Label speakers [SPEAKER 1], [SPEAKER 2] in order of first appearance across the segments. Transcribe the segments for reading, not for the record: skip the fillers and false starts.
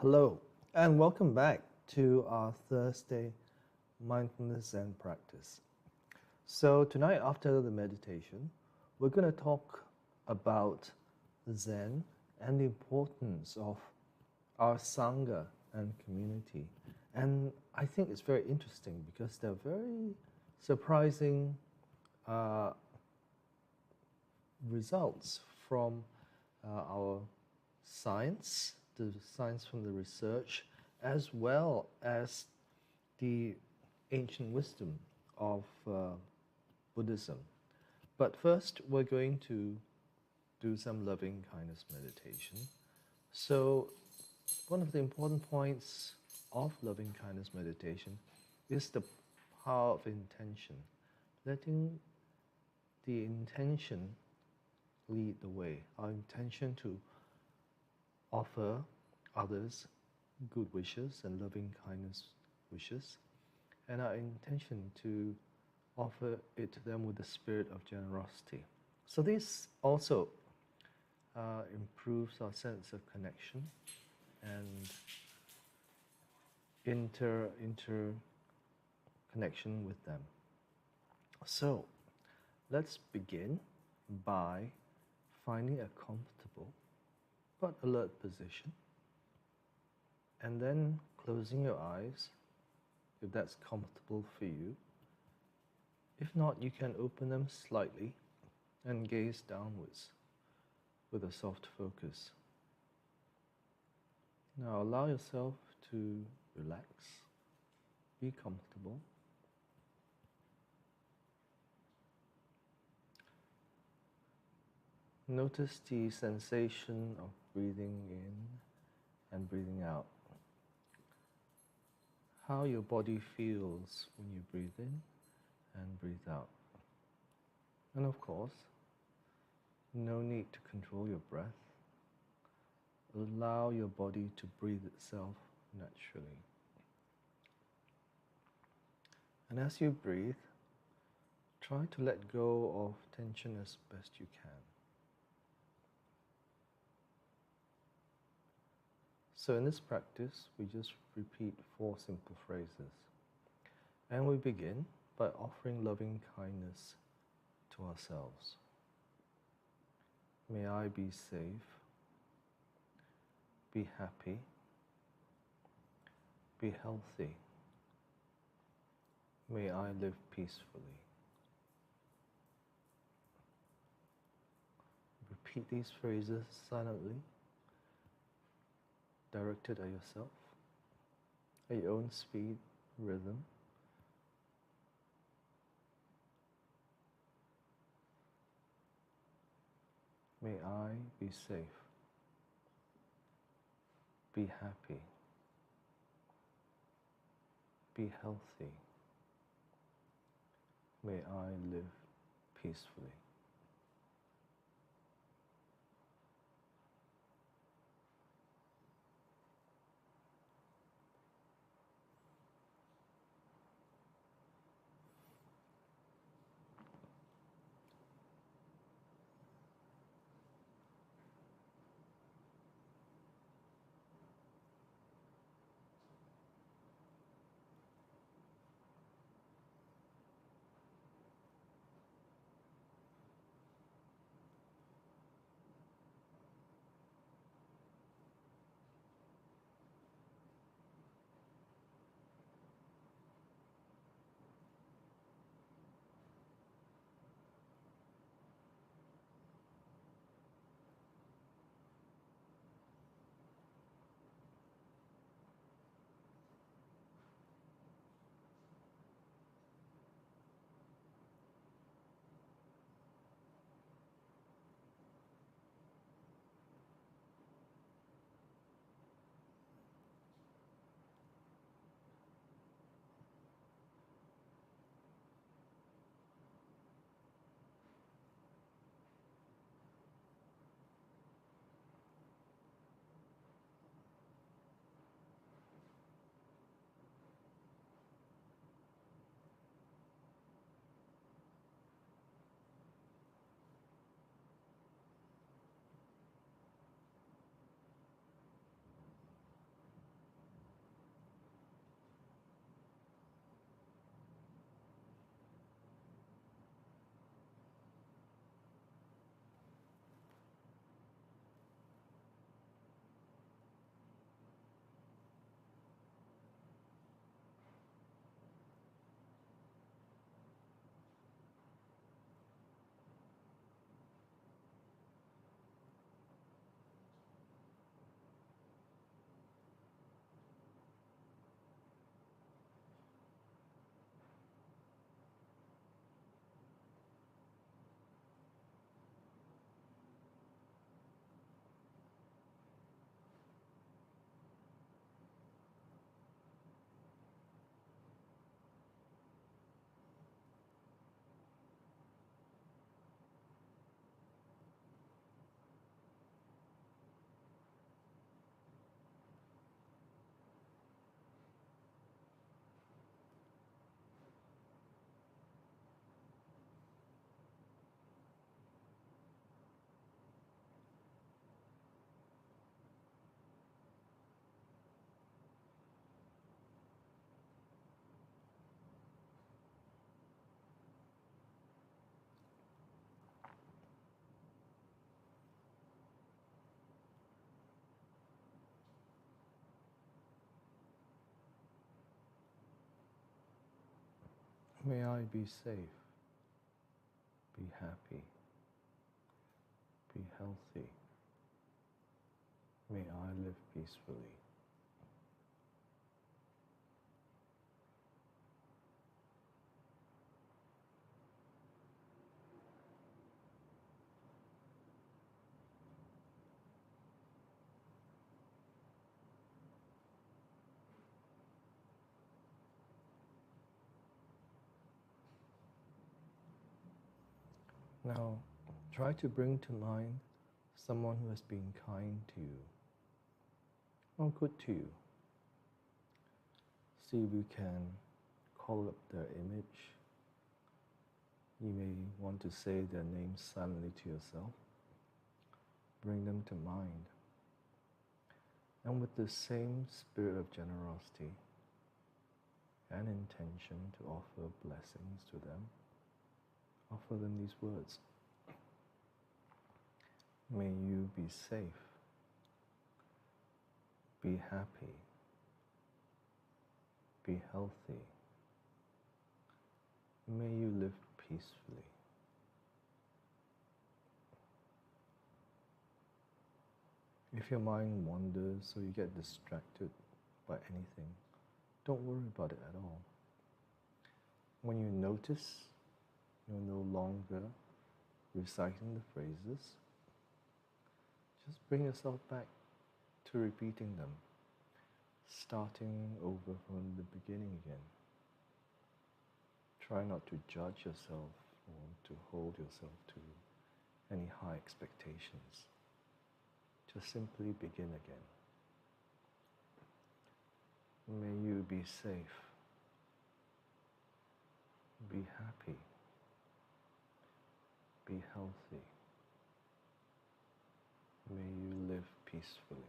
[SPEAKER 1] Hello, and welcome back to our Thursday Mindfulness Zen practice. So, tonight, after the meditation, we're going to talk about Zen and the importance of our SANGHA and community. And I think it's very interesting because there are very surprising results from our science, the science from the research, as well as the ancient wisdom of Buddhism. But first, we're going to do some loving kindness meditation. So, one of the important points of loving kindness meditation is the power of intention, letting the intention lead the way, our intention to offer others good wishes and loving kindness wishes, and our intention to offer it to them with the spirit of generosity. So this also improves our sense of connection and interconnection with them. So let's begin by finding a comfortable but alert position, and then closing your eyes if that's comfortable for you. If not, you can open them slightly and gaze downwards with a soft focus. Now allow yourself to relax, be comfortable. Notice the sensation of breathing in and breathing out. How your body feels when you breathe in and breathe out. And of course, no need to control your breath. Allow your body to breathe itself naturally. And as you breathe, try to let go of tension as best you can. So in this practice, we just repeat 4 simple phrases. And we begin by offering loving kindness to ourselves. May I be safe, be happy, be healthy. May I live peacefully. Repeat these phrases silently, directed at yourself, at your own speed, rhythm. May I be safe, be happy, be healthy. May I live peacefully. May I be safe, be happy, be healthy. May I live peacefully. Now, try to bring to mind someone who has been kind to you or good to you. See if you can call up their image. You may want to say their name silently to yourself. Bring them to mind. And with the same spirit of generosity and intention to offer blessings to them, offer them these words. May you be safe, be happy, be healthy. May you live peacefully. If your mind wanders or you get distracted by anything, don't worry about it at all. When you notice you're no longer reciting the phrases, just bring yourself back to repeating them, starting over from the beginning again. Try not to judge yourself or to hold yourself to any high expectations. Just simply begin again. May you be safe, be happy, be healthy. May you live peacefully.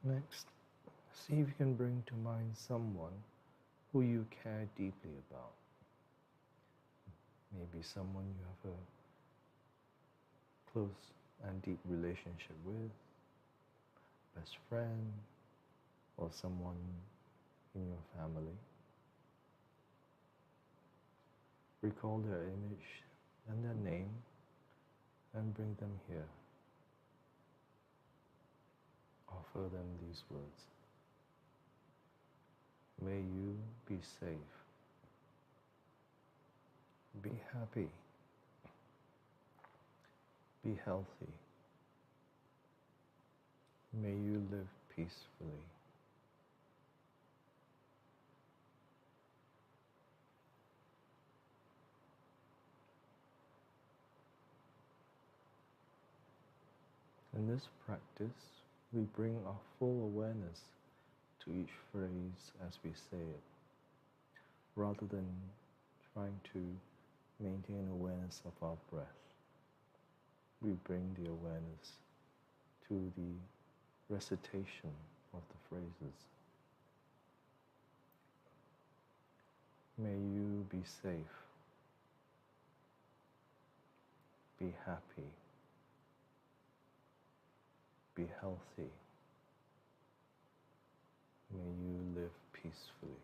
[SPEAKER 1] Next, see if you can bring to mind someone who you care deeply about. Maybe someone you have a close and deep relationship with, best friend, or someone in your family. Recall their image and their name and bring them here. Offer them these words. May you be safe. Be happy. Be healthy. May you live peacefully. In this practice, we bring our full awareness to each phrase as we say it, rather than trying to maintain awareness of our breath. We bring the awareness to the recitation of the phrases. May you be safe. Be happy. Be healthy. May you live peacefully.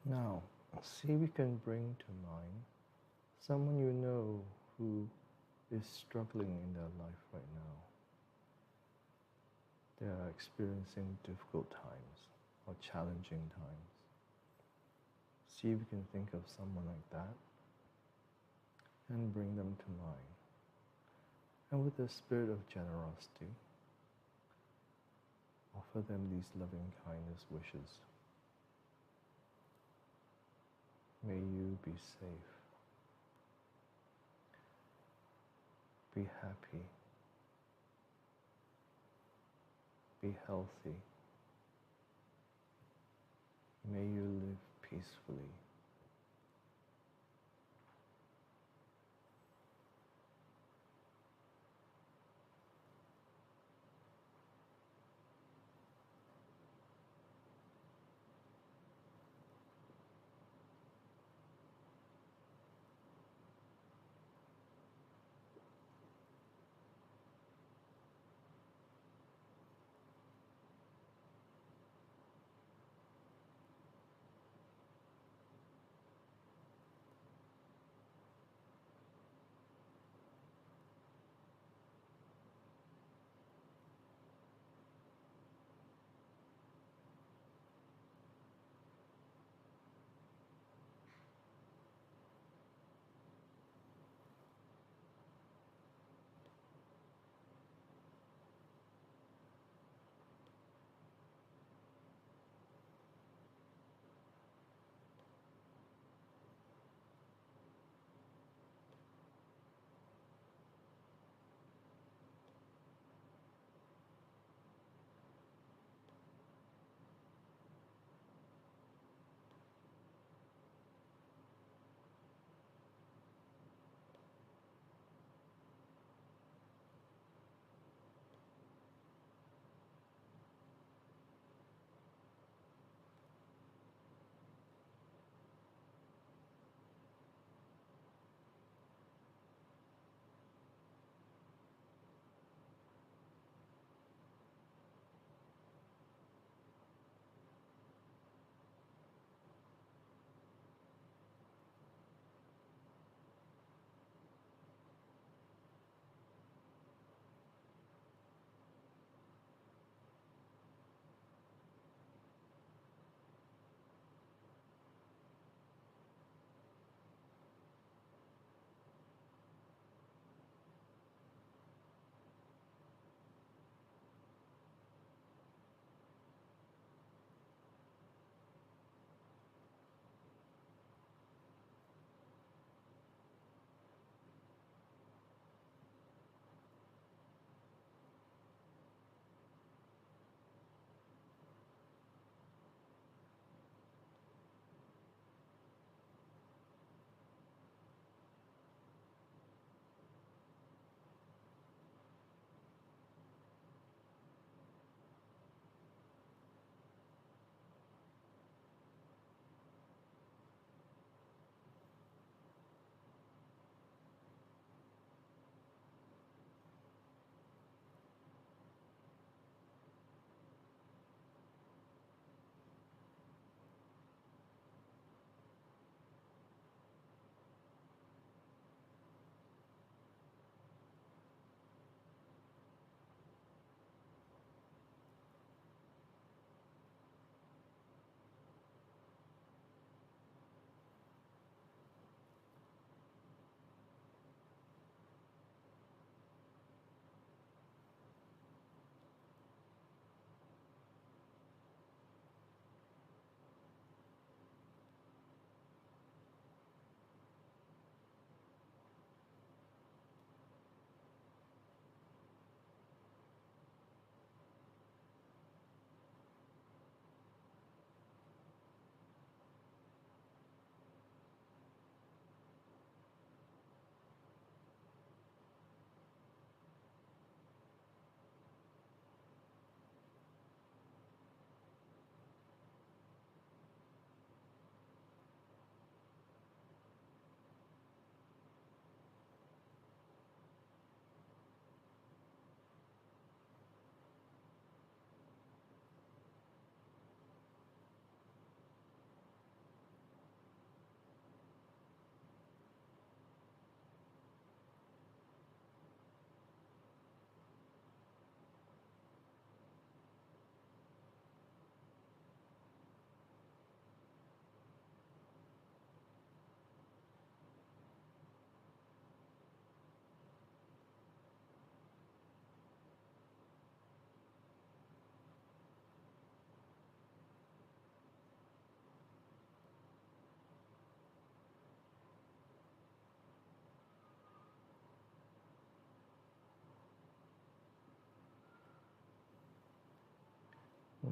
[SPEAKER 1] Now, see if we can bring to mind someone you know who is struggling in their life right now. They are experiencing difficult times or challenging times. See if you can think of someone like that and bring them to mind. And with a spirit of generosity, offer them these loving kindness wishes. May you be safe. Be happy. Be healthy. May you live peacefully.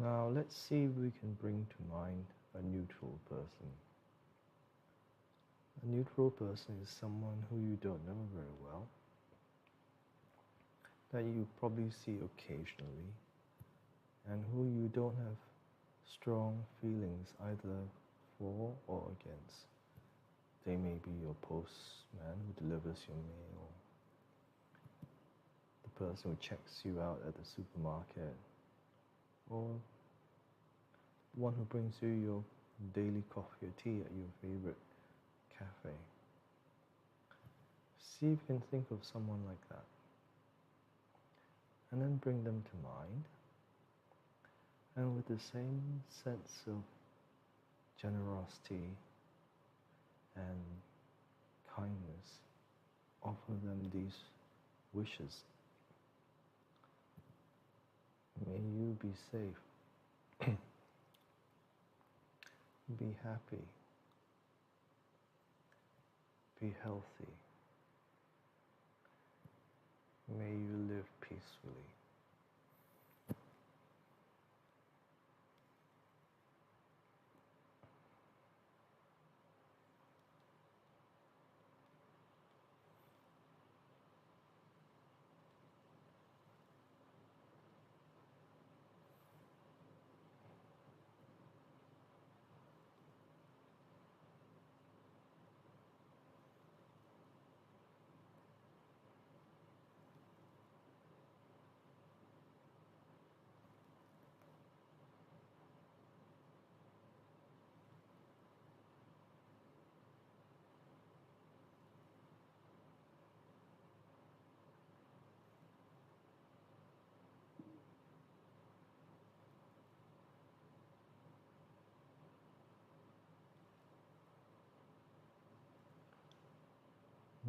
[SPEAKER 1] Now let's see if we can bring to mind a neutral person. A neutral person is someone who you don't know very well, that you probably see occasionally, and who you don't have strong feelings either for or against. They may be your postman who delivers your mail, the person who checks you out at the supermarket, or one who brings you your daily coffee or tea at your favorite cafe. See if you can think of someone like that, and then bring them to mind, and with the same sense of generosity and kindness, offer them these wishes. May you be safe, be happy, be healthy. May you live peacefully.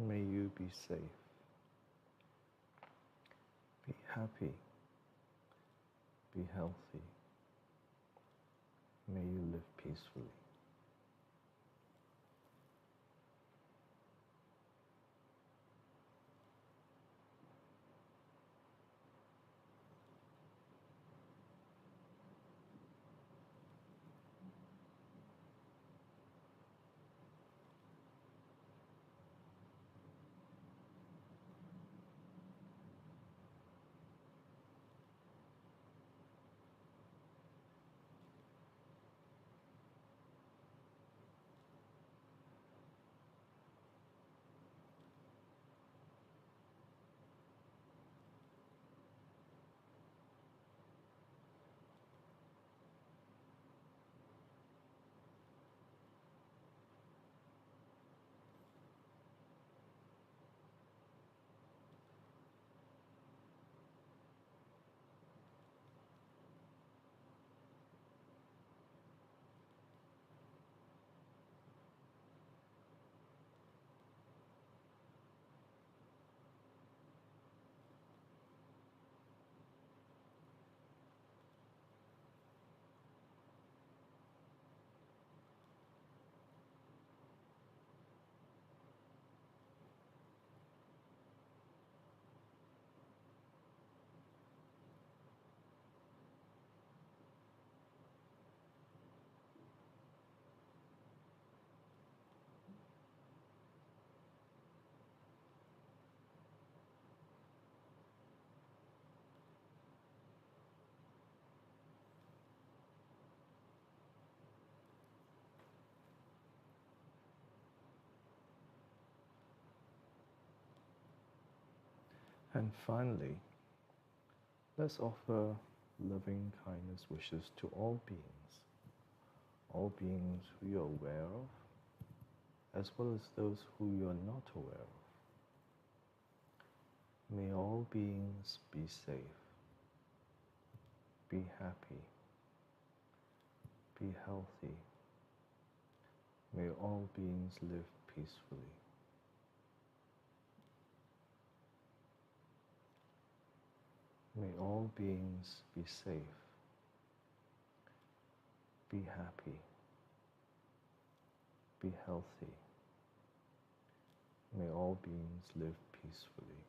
[SPEAKER 1] May you be safe, be happy, be healthy. May you live peacefully. And finally, let's offer loving kindness wishes to all beings who you're aware of, as well as those who you're not aware of. May all beings be safe, be happy, be healthy. May all beings live peacefully. May all beings be safe, be happy, be healthy. May all beings live peacefully.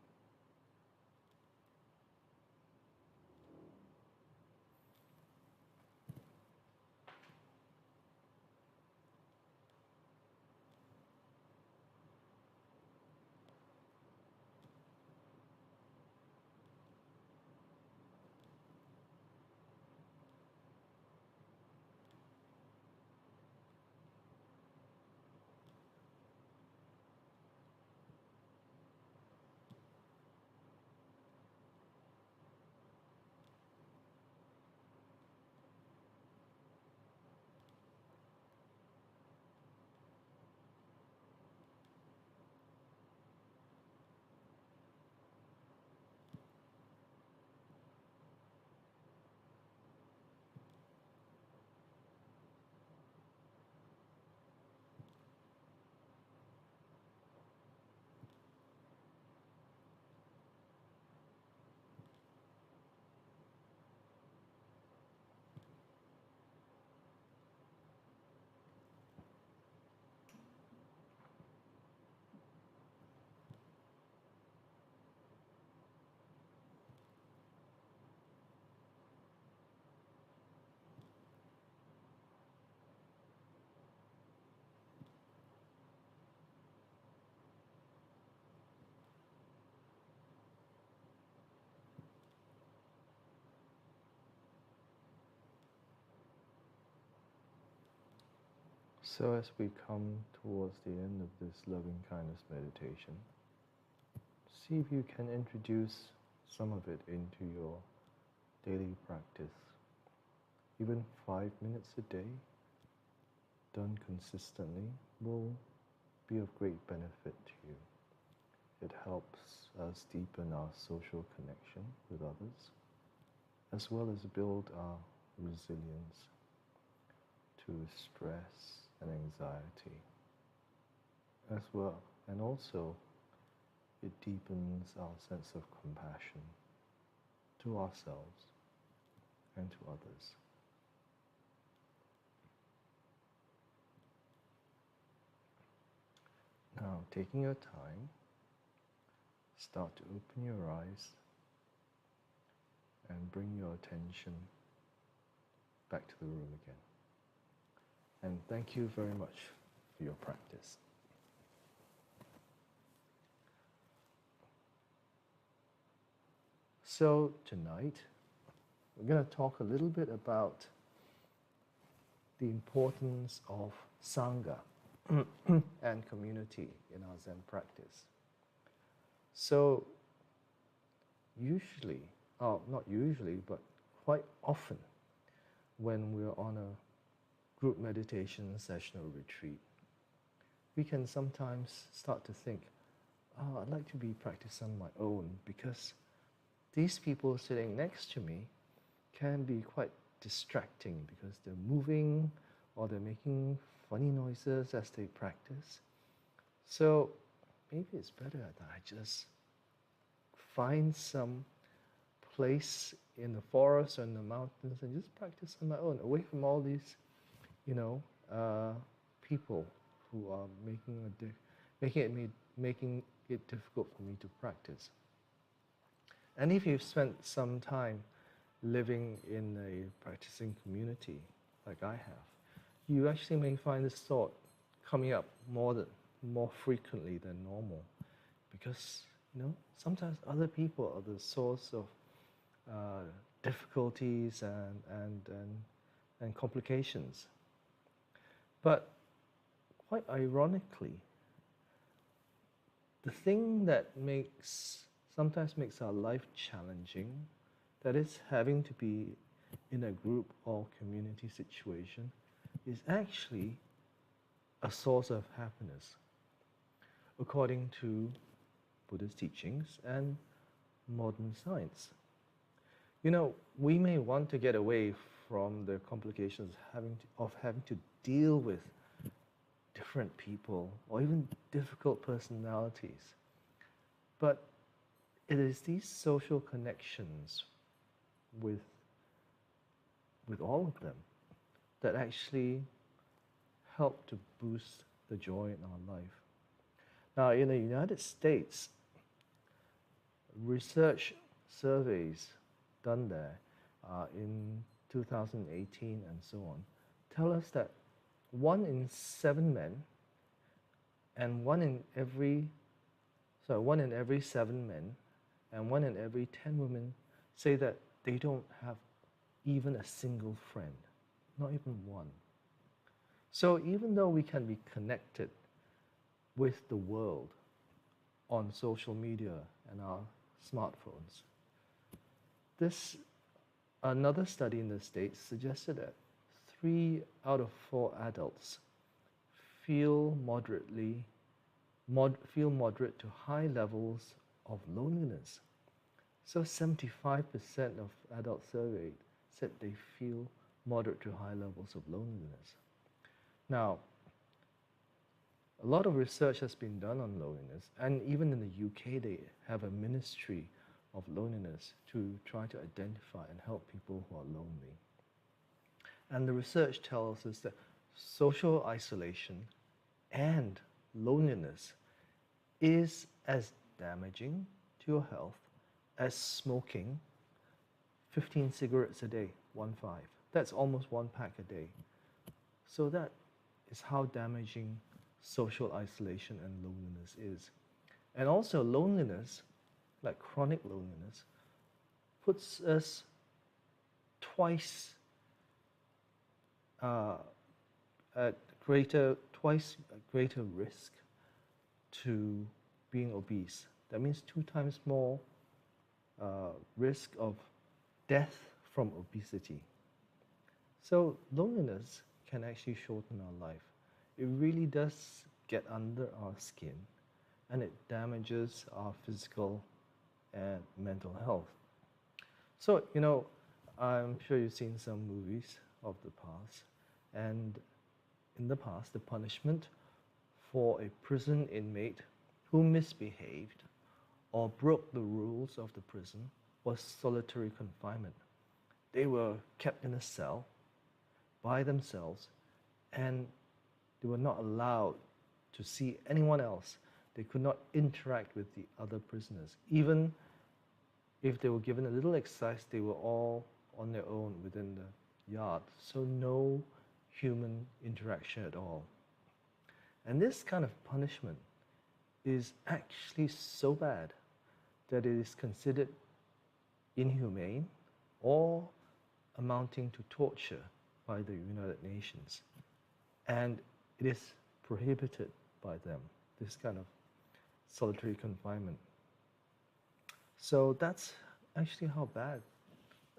[SPEAKER 1] So as we come towards the end of this loving kindness meditation, see if you can introduce some of it into your daily practice. Even 5 minutes a day, done consistently, will be of great benefit to you. It helps us deepen our social connection with others, as well as build our resilience to stress and anxiety as well. And also, it deepens our sense of compassion to ourselves and to others. Now, taking your time, start to open your eyes and bring your attention back to the room again. And thank you very much for your practice. So tonight, we're going to talk a little bit about the importance of SANGHA and community in our Zen practice. So usually, not usually, but quite often, when we're on a group meditation session or retreat, we can sometimes start to think, I'd like to be practicing on my own, because these people sitting next to me can be quite distracting because they're moving or they're making funny noises as they practice. So maybe it's better that I just find some place in the forest or in the mountains and just practice on my own, away from all these, people who are making it difficult for me to practice. And if you've spent some time living in a practicing community like I have, you actually may find this thought coming up more frequently than normal, because sometimes other people are the source of difficulties and complications. But quite ironically, the thing that sometimes makes our life challenging, that is having to be in a group or community situation, is actually a source of happiness, according to Buddha's teachings and modern science. We may want to get away from the complications of having to deal with different people or even difficult personalities. But it is these social connections with all of them that actually help to boost the joy in our life. Now, in the United States, research surveys done there in 2018 and so on tell us that 1 in 7 men and 1 in every 7 men and 1 in every 10 women say that they don't have even a single friend, not even one. So even though we can be connected with the world on social media and our smartphones, another study in the States suggested that 3 out of 4 adults feel moderate to high levels of loneliness. So 75% of adults surveyed said they feel moderate to high levels of loneliness. Now, a lot of research has been done on loneliness, and even in the UK they have a ministry of loneliness to try to identify and help people who are lonely. And the research tells us that social isolation and loneliness is as damaging to your health as smoking 15 cigarettes a day, 15. That's almost 1 pack a day. So that is how damaging social isolation and loneliness is. And also loneliness, like chronic loneliness, puts us twice greater risk to being obese. That means 2 times more risk of death from obesity. So loneliness can actually shorten our life. It really does get under our skin, and it damages our physical and mental health. So, I'm sure you've seen some movies of the past, and in the past, the punishment for a prison inmate who misbehaved or broke the rules of the prison was solitary confinement. They were kept in a cell by themselves, and they were not allowed to see anyone else. They could not interact with the other prisoners. Even if they were given a little exercise, they were all on their own within the yard. So no human interaction at all. And this kind of punishment is actually so bad that it is considered inhumane or amounting to torture by the United Nations. And it is prohibited by them, this kind of solitary confinement. So that's actually how bad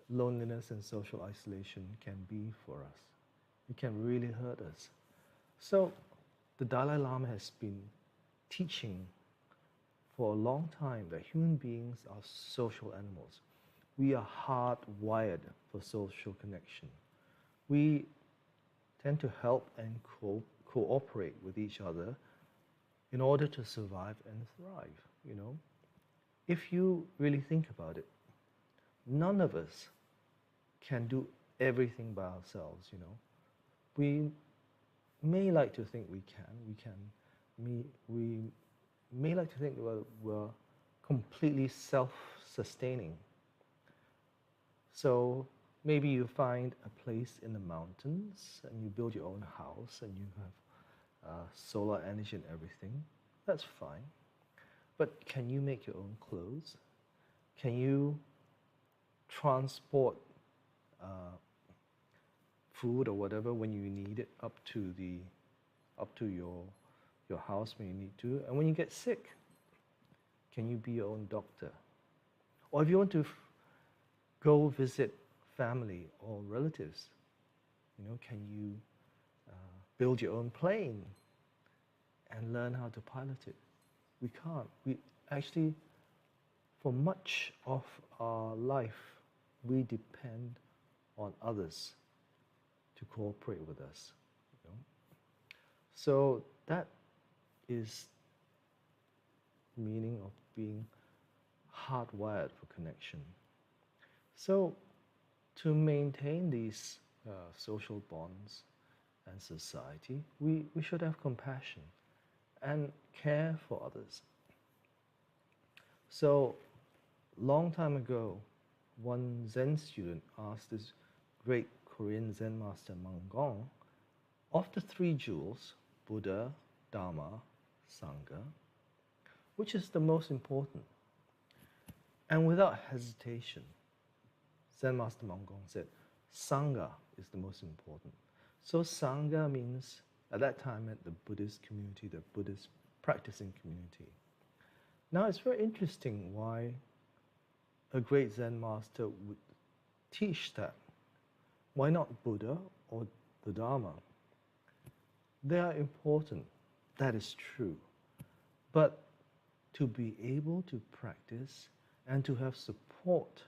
[SPEAKER 1] loneliness and social isolation can be for us. It can really hurt us. So the Dalai Lama has been teaching for a long time that human beings are social animals. We are hardwired for social connection. We tend to help and cooperate with each other in order to survive and thrive, If you really think about it, none of us can do everything by ourselves, We may like to think we may like to think we're completely self-sustaining. So maybe you find a place in the mountains and you build your own house and you have solar energy and everything. That's fine. But can you make your own clothes? Can you transport food or whatever when you need it up to your house when you need to? And when you get sick, can you be your own doctor? Or if you want to go visit family or relatives, can you build your own plane and learn how to pilot it? We can't. We actually, for much of our life, we depend on others to cooperate with us. So that is the meaning of being hardwired for connection. So to maintain these social bonds and society, we should have compassion and care for others. So long time ago, one Zen student asked this great Korean Zen master Myong, of the 3 jewels, Buddha, Dharma, Sangha, which is the most important? And without hesitation, Zen Master Myong said, Sangha is the most important. So Sangha means, at that time, meant the Buddhist community, the Buddhist practicing community. Now it's very interesting why a great Zen master would teach that. Why not Buddha or the Dharma? They are important, that is true. But to be able to practice and to have support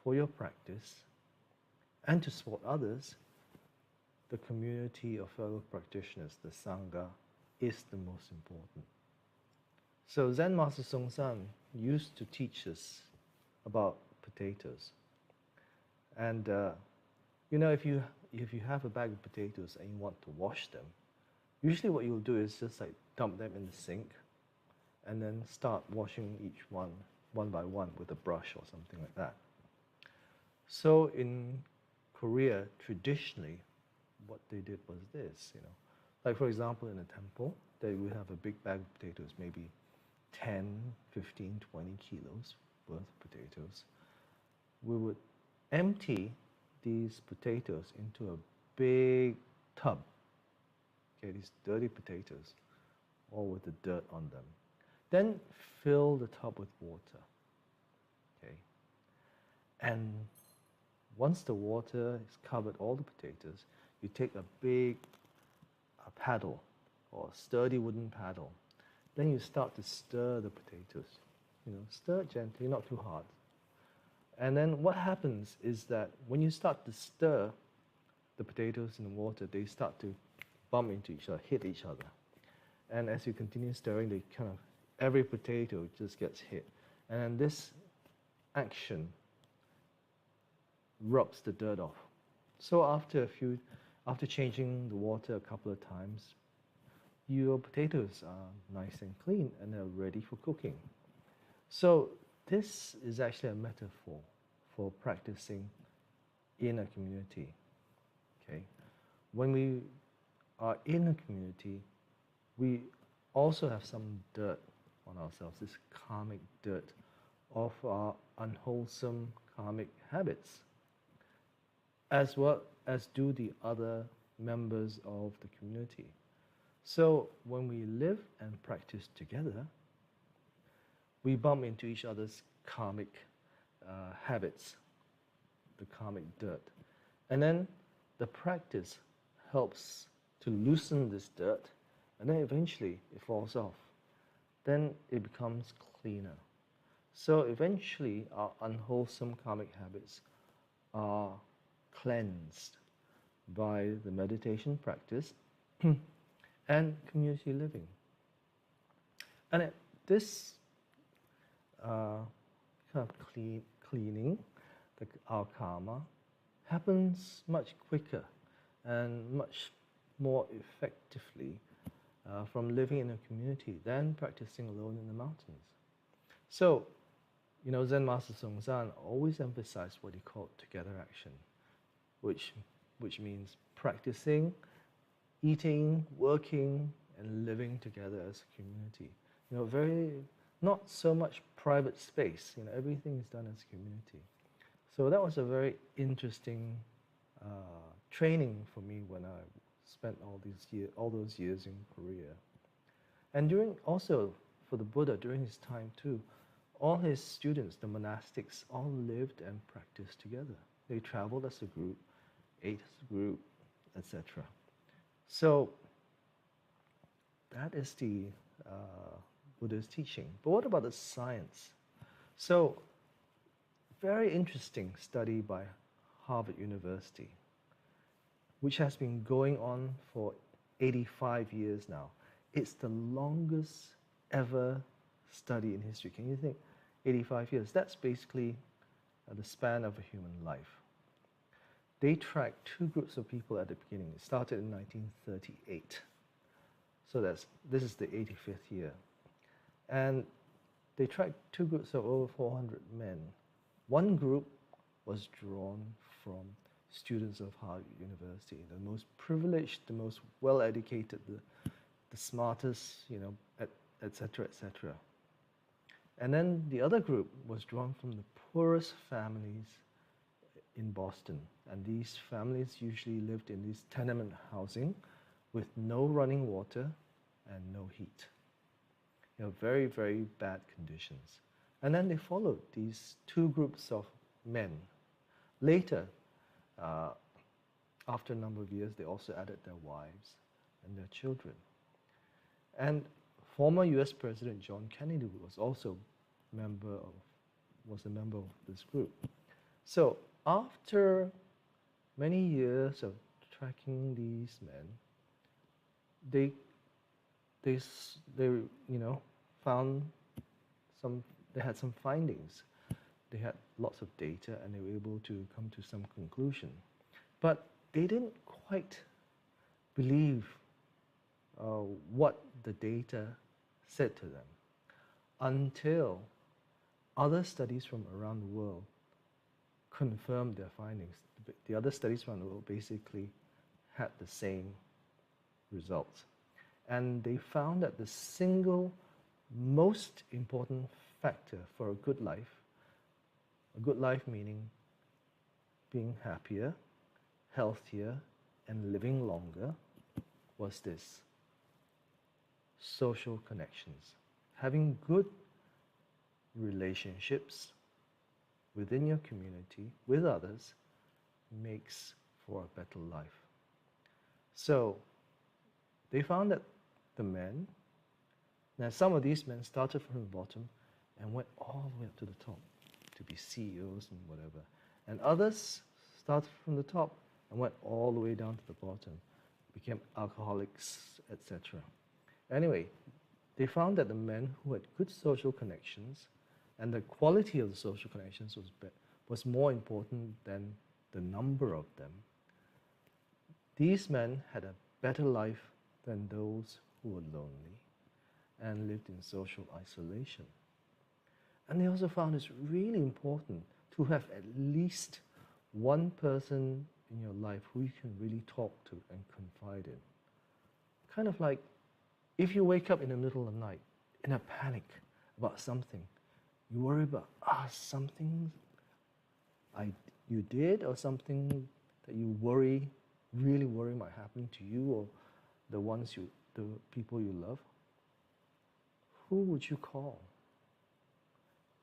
[SPEAKER 1] for your practice and to support others, the community of fellow practitioners, the Sangha, is the most important. So Zen Master Songsan used to teach us about potatoes. And if you have a bag of potatoes and you want to wash them, usually what you'll do is just like dump them in the sink and then start washing each one by one with a brush or something like that. So in Korea, traditionally, what they did was this, Like for example, in a temple, they would have a big bag of potatoes, maybe 10, 15, 20 kilos worth of potatoes. We would empty these potatoes into a big tub. okay, these dirty potatoes, all with the dirt on them. Then fill the tub with water, okay? And once the water has covered all the potatoes, you take a big paddle or a sturdy wooden paddle. Then you start to stir the potatoes. Stir it gently, not too hard. And then what happens is that when you start to stir the potatoes in the water, they start to bump into each other, hit each other. And as you continue stirring, they every potato just gets hit. And then this action rubs the dirt off. So after changing the water a couple of times, your potatoes are nice and clean and they're ready for cooking. So this is actually a metaphor for practicing in a community. Okay, when we are in a community, we also have some dirt on ourselves, this karmic dirt of our unwholesome karmic habits, as well as do the other members of the community. So when we live and practice together, we bump into each other's karmic habits, the karmic dirt. And then the practice helps to loosen this dirt, and then eventually it falls off. Then it becomes cleaner. So eventually our unwholesome karmic habits are cleansed by the meditation practice and community living. And this cleaning our karma happens much quicker and much more effectively from living in a community than practicing alone in the mountains. So, Zen Master Songzan always emphasized what he called together action, which means practicing, eating, working, and living together as a community. Very not so much private space. Everything is done as a community. So that was a very interesting training for me when I spent all those years in Korea. And also for the Buddha, during his time too, all his students, the monastics, all lived and practiced together. They traveled as a group, ate as a group, etc. So that is the Buddha's teaching. But what about the science? So, very interesting study by Harvard University, which has been going on for 85 years now. It's the longest ever study in history. Can you think? 85 years. That's basically the span of a human life. They tracked two groups of people at the beginning. It started in 1938. So this is the 85th year. And they tracked two groups of over 400 men. One group was drawn from students of Harvard University, the most privileged, the most well-educated, the smartest, etc., etc. And then the other group was drawn from the poorest families in Boston. And these families usually lived in this tenement housing with no running water and no heat. Very, very bad conditions. And then they followed these two groups of men. Later, after a number of years, they also added their wives and their children. And former US President John Kennedy was also a member of this group. So after many years of tracking these men, they had some findings. They had lots of data and they were able to come to some conclusion. But they didn't quite believe what the data said to them until other studies from around the world confirmed their findings. The other studies from the world basically had the same results. And they found that the single most important factor for a good life meaning being happier, healthier, and living longer, was this: social connections. Having good relationships within your community with others makes for a better life. So they found that the men, now some of these men started from the bottom and went all the way up to the top to be CEOs and whatever. And others started from the top and went all the way down to the bottom, became alcoholics, etc. Anyway, they found that the men who had good social connections, and the quality of the social connections was more important than the number of them. These men had a better life than those who were lonely and lived in social isolation. And they also found it's really important to have at least one person in your life who you can really talk to and confide in. Kind of like if you wake up in the middle of the night in a panic about something, you worry about something you did or something that you really worry might happen to you or the people you love. Who would you call?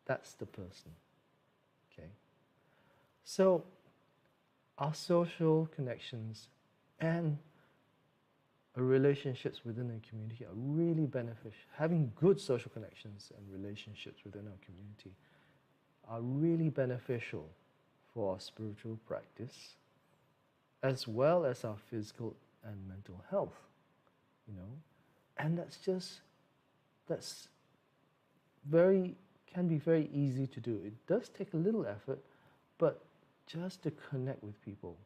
[SPEAKER 1] That's the person. Okay. So our social connections and relationships within a community are really beneficial. Having good social connections and relationships within our community are really beneficial for our spiritual practice, as well as our physical and mental health, and can be very easy to do. It does take a little effort, but just to connect with people.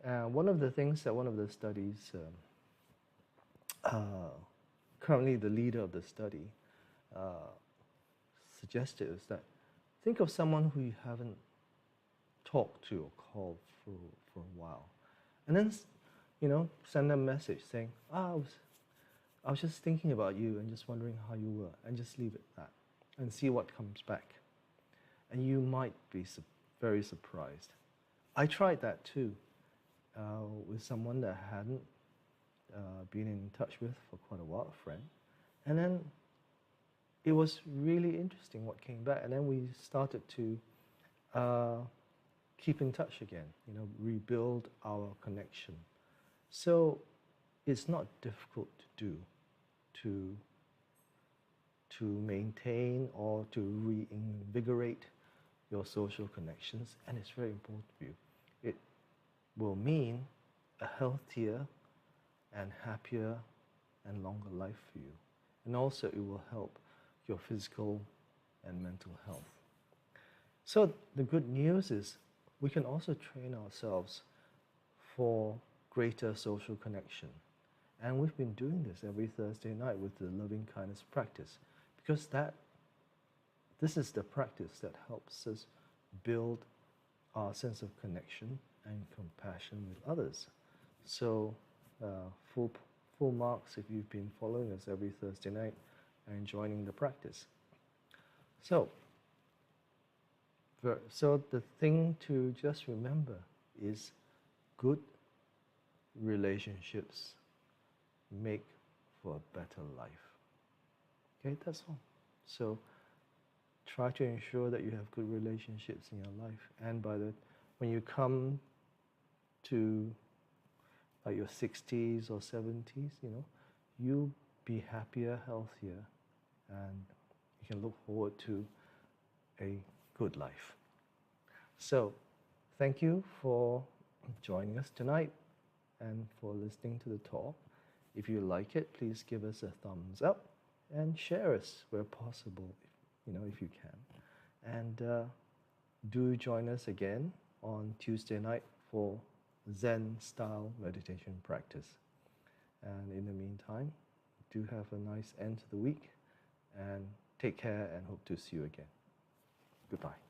[SPEAKER 1] One of the things that one of the studies, currently the leader of the study, suggested is that think of someone who you haven't talked to or called for a while, and then send them a message saying, I was just thinking about you and just wondering how you were, and just leave it at that and see what comes back. And you might be very surprised. I tried that too with someone that I hadn't been in touch with for quite a while, a friend. And then it was really interesting what came back. And then we started to keep in touch again, rebuild our connection. So it's not difficult to do, to maintain or to reinvigorate your social connections, and it's very important for you. It will mean a healthier and happier and longer life for you. And also it will help your physical and mental health. So the good news is we can also train ourselves for greater social connection. And we've been doing this every Thursday night with the loving kindness practice, because this is the practice that helps us build our sense of connection and compassion with others. So full marks if you've been following us every Thursday night and joining the practice. So the thing to just remember is good relationships make for a better life. Okay, that's all. So try to ensure that you have good relationships in your life, and when you come to like your 60s or 70s, you'll be happier, healthier, and you can look forward to a good life. So thank you for joining us tonight and for listening to the talk. If you like it, please give us a thumbs up and share us where possible, if you can. And do join us again on Tuesday night for Zen-style meditation practice. And in the meantime, do have a nice end to the week, and take care, and hope to see you again. Goodbye.